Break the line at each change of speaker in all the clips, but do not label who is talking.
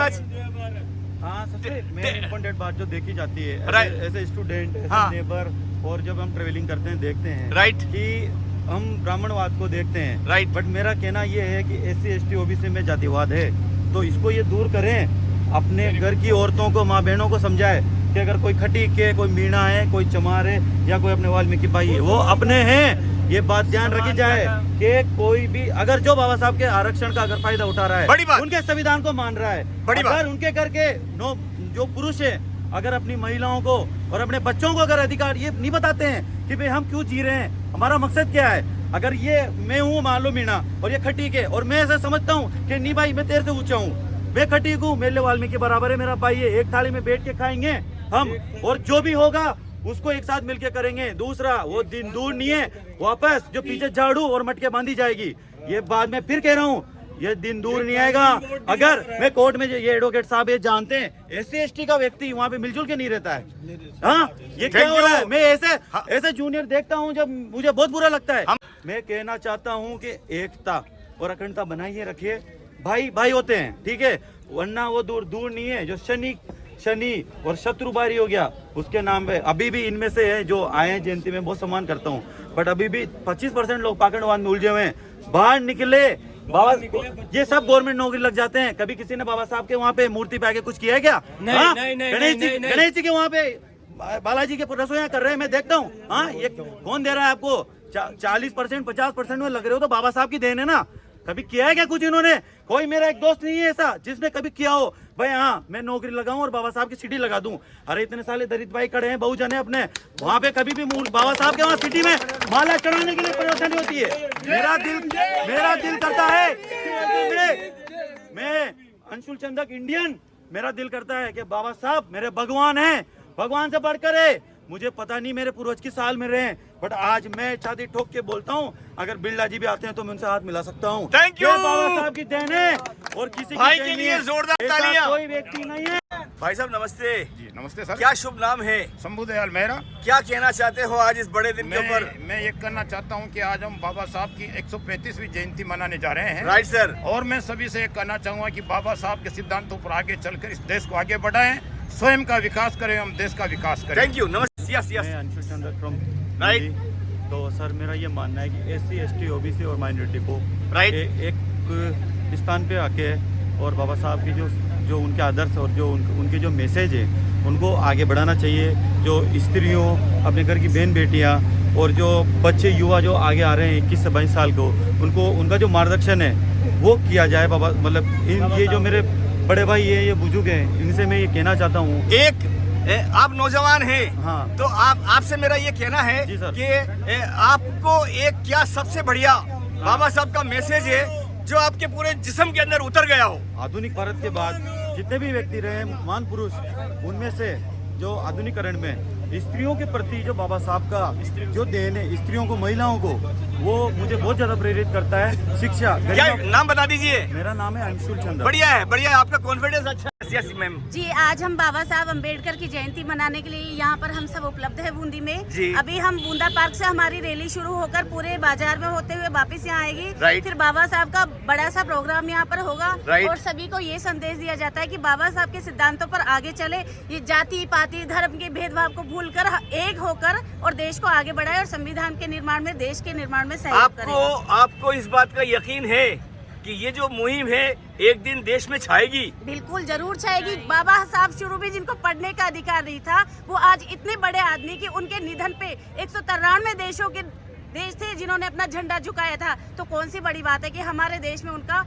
महाराज?
हाँ, सबसे main important बात जो देखी जाती है
Right.
ऐसे स्टूडेंट, ऐसे
हाँ.
नेबर, और जब हम ट्रेवलिंग करते हैं देखते हैं
Right.
कि हम ब्राह्मणवाद को देखते हैं।
Right.
बट मेरा कहना ये है कि SC ST OBC में जातिवाद है, तो इसको ये दूर करें। अपने घर की औरतों को, माँ बहनों को समझाए कि अगर कोई खटीक है, कोई मीणा है, कोई चमार है, या कोई अपने वाल्मीकि भाई है, वो अपने हैं। ये बात ध्यान रखी जाए कि कोई भी अगर जो बाबा साहब के आरक्षण का अगर फायदा उठा रहा है,
बड़ी बात।
उनके संविधान को मान रहा है,
बड़ी बात।
अगर उनके घर के जो पुरुष है अगर अपनी महिलाओं को और अपने बच्चों को अगर अधिकार ये नहीं बताते हैं कि भाई हम क्यों जी रहे हैं, हमारा मकसद क्या है। अगर ये मैं हूँ मान लो मीणा और ये खटीक है, और मैं ऐसा समझता हूँ कि नहीं भाई मैं तेरे से ऊंचा हूँ, मैं खटीक हूँ, मेरे लिए वाल्मीकि बराबर है, मेरा भाई है, एक थाली में बैठ के खाएंगे हम, और जो भी होगा उसको एक साथ मिलके करेंगे। दूसरा, वो दिन दूर नहीं है वापस जो पीछे झाड़ू और मटके बांधी जाएगी। ये बात मैं फिर कह रहा हूँ, ये दिन दूर नहीं आएगा। अगर मैं कोर्ट में ये एडवोकेट साहब ये जानते हैं SC ST का व्यक्ति वहाँ पे मिलजुल के नहीं रहता है। हाँ, ये क्या हो रहा है? मैं ऐसे जूनियर देखता हूँ जब मुझे बहुत बुरा लगता है। मैं कहना चाहता हूँ कि एकता और अखंडता बनाइए रखिए। भाई भाई होते हैं, ठीक है, वरना वो दूर नहीं है। जो शनि और शत्रुबारी हो गया उसके नाम पे अभी भी इनमें से है जो आए हैं जयंती में, बहुत सम्मान करता हूँ, बट अभी भी 25% लोग पाखंडवाद में उलझे हुए हैं। बाहर निकले बाबा, ये सब गवर्नमेंट नौकरी लग जाते हैं। कभी किसी ने बाबा साहब के वहाँ पे मूर्ति पे आके कुछ किया है क्या? गणेश जी के वहाँ पे बालाजी के रसोइयाँ कर रहे हैं, मैं देखता हूँ। हाँ, ये कौन दे रहा है आपको? 40% 50% में लग रहे हो तो बाबा साहब की देन है ना। कभी किया है क्या कुछ इन्होंने? कोई मेरा एक दोस्त नहीं है ऐसा जिसने कभी किया हो भाई हाँ मैं नौकरी लगाऊं और बाबा साहब की सीढ़ी लगा दूं। अरे इतने साले दलित भाई खड़े हैं, बहुजन है अपने, वहाँ पे कभी भी बाबा साहब के वहाँ सिटी में माला चढ़ाने के लिए परेशानी होती है। मेरा दिल करता है मैं अंशुल चंदक इंडियन, मेरा दिल करता है कि बाबा साहब मेरे भगवान हैं, भगवान से बढ़कर है। मुझे पता नहीं मेरे पूर्वज की साल में रहे, बट आज मैं छाती ठोक के बोलता हूँ अगर बिरला जी भी आते हैं तो मैं उनसे हाथ मिला सकता हूँ।
Thank you.
बाबा साहब की देन है और किसी
भाई
की
के लिए जोरदार तालियां।
कोई व्यक्ति नहीं है।
भाई साहब नमस्ते।
जी नमस्ते सर।
क्या शुभ नाम है?
शंभू दयाल मेहरा।
क्या कहना चाहते हो आज इस बड़े दिन के ऊपर?
मैं ये कहना चाहता हूँ कि आज हम बाबा साहब की 135वीं जयंती मनाने जा रहे हैं।
Right sir.
और मैं सभी से ये कहना चाहूँगा कि बाबा साहब के सिद्धांतों पर आगे चलकर इस देश को आगे बढ़ाएं, स्वयं का विकास करें, हम देश का विकास करें।
Thank you. नमस्ते।
मैं अंशुल चंदक फ्रॉम
राइट।
तो सर मेरा ये मानना है कि SC ST OBC और माइनॉरिटी को
राइट
एक स्थान पे आके और बाबा साहब की जो उनके आदर्श और जो उनके जो मैसेज है उनको आगे बढ़ाना चाहिए। जो स्त्रियों, अपने घर की बहन बेटियां और जो बच्चे युवा जो आगे आ रहे हैं 21 से 22 साल को, उनको उनका जो मार्गदर्शन है वो किया जाए। बाबा मतलब ये जो मेरे बड़े भाई है, ये बुजुर्ग हैं, इनसे मैं ये कहना चाहता हूँ।
आप नौजवान हैं,
हाँ,
तो आपसे मेरा ये कहना है
जी सर।
कि आपको एक क्या सबसे बढ़िया बाबा साहब का मैसेज है जो आपके पूरे जिस्म के अंदर उतर गया हो?
आधुनिक भारत के बाद जितने भी व्यक्ति रहे महान पुरुष, उनमें से जो आधुनिकरण में स्त्रियों के प्रति जो बाबा साहब का जो देन है स्त्रियों को, महिलाओं को, वो मुझे बहुत ज्यादा प्रेरित करता है। शिक्षा।
क्या नाम बता दीजिए?
मेरा नाम है अंशुल चंदक।
बढ़िया है, बढ़िया है, आपका कॉन्फिडेंस अच्छा है। यस मैम
जी, आज हम बाबा साहब अम्बेडकर की जयंती मनाने के लिए यहाँ पर हम सब उपलब्ध है बूंदी में
जी।
अभी हम बूंदा पार्क से हमारी रैली शुरू होकर पूरे बाजार में होते हुए वापस यहाँ आएगी।
राइट।
फिर बाबा साहब का बड़ा सा प्रोग्राम यहाँ पर होगा।
राइट।
और सभी को ये संदेश दिया जाता है कि बाबा साहब के सिद्धांतों पर आगे चले, ये जाति पाति धर्म के भेदभाव को भूलकर एक होकर और देश को आगे बढ़ाए और संविधान के निर्माण में, देश के निर्माण में सहयोग करे।
आपको इस बात का यकीन है कि ये जो मुहिम है एक दिन देश में छाएगी?
बिल्कुल जरूर छाएगी। बाबा साहब शुरू भी जिनको पढ़ने का अधिकार नहीं था, वो आज इतने बड़े आदमी की उनके निधन पे 193 देशों के देश थे जिन्होंने अपना झंडा झुकाया था। तो कौन सी बड़ी बात है कि हमारे देश में उनका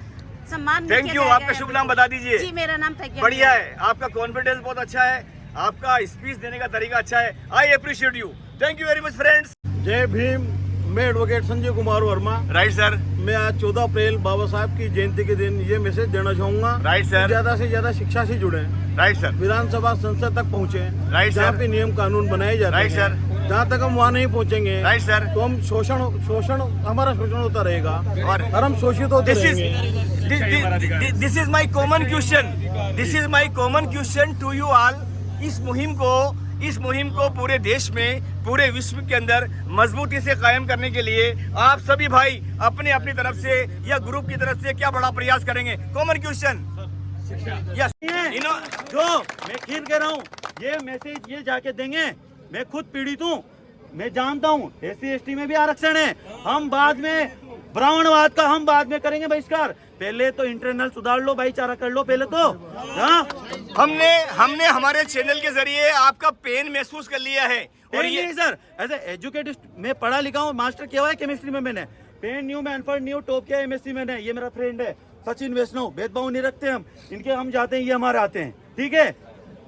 सम्मान।
Thank you. आपका शुभ नाम बता दीजिए?
जी, मेरा नाम प्रज्ञा।
बढ़िया है, आपका कॉन्फिडेंस बहुत अच्छा है, आपका स्पीच देने का तरीका अच्छा है। I appreciate you. Thank you very much friends.
जय भीम। मैं advocate Sanjay Kumar Verma.
Right sir.
मैं आज 14 अप्रैल बाबा साहब की जयंती के दिन ये मैसेज देना चाहूँगा।
Right sir.
ज्यादा से ज्यादा शिक्षा से जुड़े,
राइट सर।
विधानसभा संसद तक पहुँचे,
राइट
जहाँ
सर।
पे नियम कानून बनाए जाते हैं।
Right sir.
जहाँ तक हम वहाँ नहीं पहुँचेंगे,
राइट सर,
तो हम हमारा शोषण होता रहेगा
और
हम शोषित होते रहेंगे।
This is my common question to you all. इस मुहिम को पूरे देश में, पूरे विश्व के अंदर मजबूती से कायम करने के लिए आप सभी भाई अपनी तरफ से या ग्रुप की तरफ से क्या बड़ा प्रयास करेंगे? Common question. यस
जो मैं खीर कह रहा हूँ, ये मैसेज ये जाके देंगे। मैं खुद पीड़ित हूँ, मैं जानता हूँ SC ST में भी आरक्षण है। हम बाद में ब्राह्मणवाद का हम बाद में करेंगे बहिष्कार, पहले तो इंटरनल सुधार लो, भाईचारा कर लो पहले तो।
हमने हमारे चैनल के जरिए आपका पेन महसूस कर लिया है। और
पेन नहीं सर, एज एजुकेटिस्ट मैं पढ़ा लिखा हूँ, मास्टर किया हुआ है केमिस्ट्री में मैंने। पेन न्यू में अनपढ़ न्यू टॉप किया MSc मैंने। ये मेरा फ्रेंड है सचिन वैष्णव, भेदभाव नहीं रखते हम, इनके हम जाते हैं, ये हमारे आते हैं, ठीक है।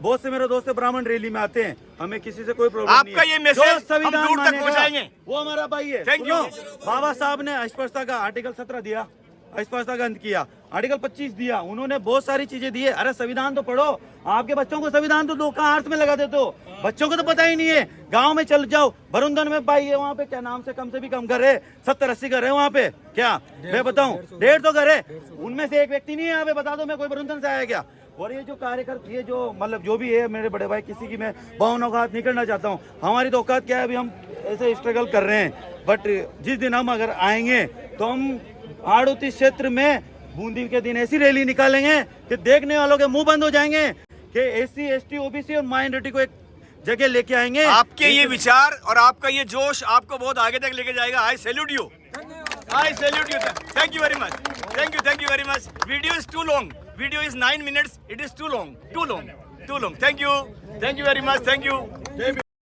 बहुत से मेरे दोस्त ब्राह्मण रैली में आते हैं, हमें किसी से कोई प्रॉब्लम नहीं है।
आपका ये मैसेज हम
संविधान
दूर तक
मानेगा,
पहुंचाएंगे।
वो हमारा भाई है।
Thank you.
सुनो, बाबा साहब ने अस्पृश्यता का आर्टिकल 17 दिया, अस्पृश्यता का अंत किया, आर्टिकल 25 दिया, उन्होंने बहुत सारी चीजें दी है। अरे संविधान तो पढ़ो, आपके बच्चों को संविधान तो दो, कहाँ अर्थ में लगा देते हो, बच्चों को तो पता ही नहीं है। गांव में चल जाओ, भरुंदन में भाई है, वहाँ पे क्या नाम से भी कम घर है, 70-80 घर है वहाँ पे, क्या मैं बताऊं, 150 घर है, उनमें से एक व्यक्ति नहीं है यहाँ पे, बता दो मैं कोई भरुंदन से आया क्या। और ये जो कार्यकर्ता, ये जो मतलब जो भी है मेरे बड़े भाई, किसी की मैं भावनाओं का हाथ नहीं करना चाहता हूँ। हमारी तो औकात क्या है, अभी हम ऐसे स्ट्रगल कर रहे हैं, बट जिस दिन हम अगर आएंगे तो हम आड़ोती क्षेत्र में बूंदी के दिन ऐसी रैली निकालेंगे कि देखने वालों के मुंह बंद हो जाएंगे कि SC ST OBC और माइनॉरिटी को एक जगह लेके आएंगे।
आपके ये विचार और आपका ये जोश आपको बहुत आगे तक लेके जाएगा। I salute you, I salute you. Thank you very much, thank you very much. Video is too long, video is 9 minutes, it is too long, too long, too long. Thank you very much, thank you.